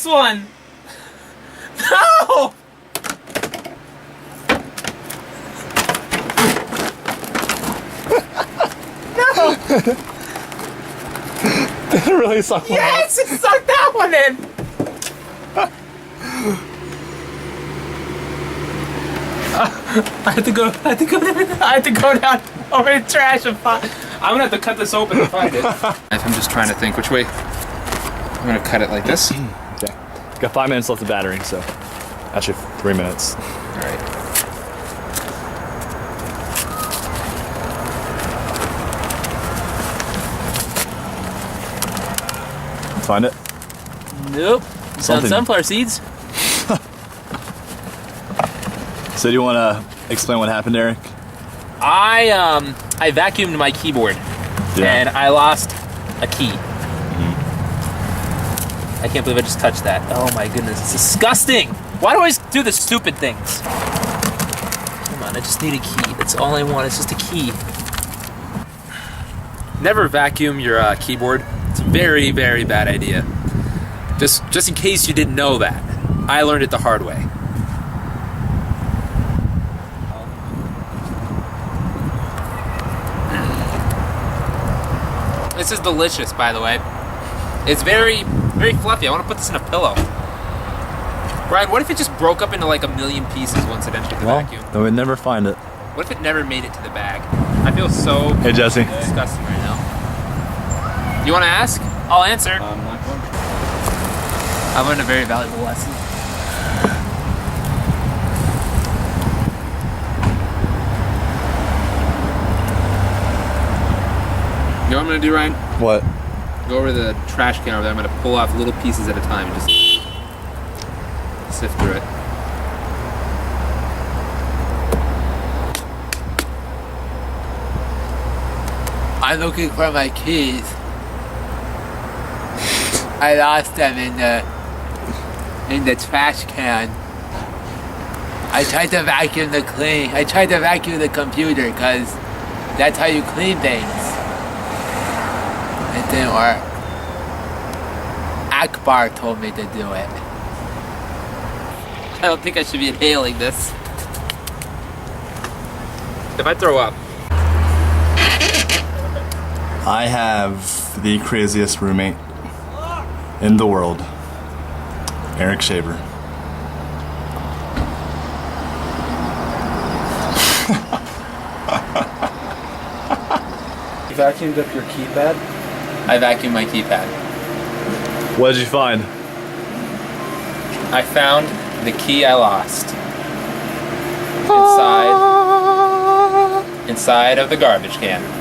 one! No! No! Did it really suck one? Yes, it sucked that one in! I had to go down over the trash and find. I'm gonna have to cut this open to find it. I'm just trying to think which way. I'm gonna cut it like this. Okay. Got 5 minutes left of battery, so actually 3 minutes. All right. Find it? Nope. Sound sunflower seeds. So do you want to explain what happened, Eric? I vacuumed my keyboard, and I lost a key. I can't believe I just touched that. Oh my goodness, it's disgusting. Why do I always do the stupid things? Come on, I just need a key. That's all I want. It's just a key. Never vacuum your keyboard. It's a very, very bad idea. Just in case you didn't know that. I learned it the hard way. This is delicious, by the way. It's very, very fluffy. I want to put this in a pillow. Brian, what if it just broke up into like a million pieces once it entered the vacuum? Then we'd never find it. What if it never made it to the bag? I feel so Hey, Jesse. disgusting right now. You want to ask? I'll answer. I'm not going. I learned a very valuable lesson. You know what I'm going to do, Ryan? What? Go over to the trash can over there. I'm going to pull off little pieces at a time and just sift through it. I'm looking for my keys. I lost them in the trash can. I tried to vacuum the computer because that's how you clean things. It didn't work. Akbar told me to do it. I don't think I should be inhaling this. If I throw up. I have the craziest roommate in the world, Eric Shaver. You vacuumed up your keypad? I vacuumed my keypad. What did you find? I found the key I lost inside of the garbage can.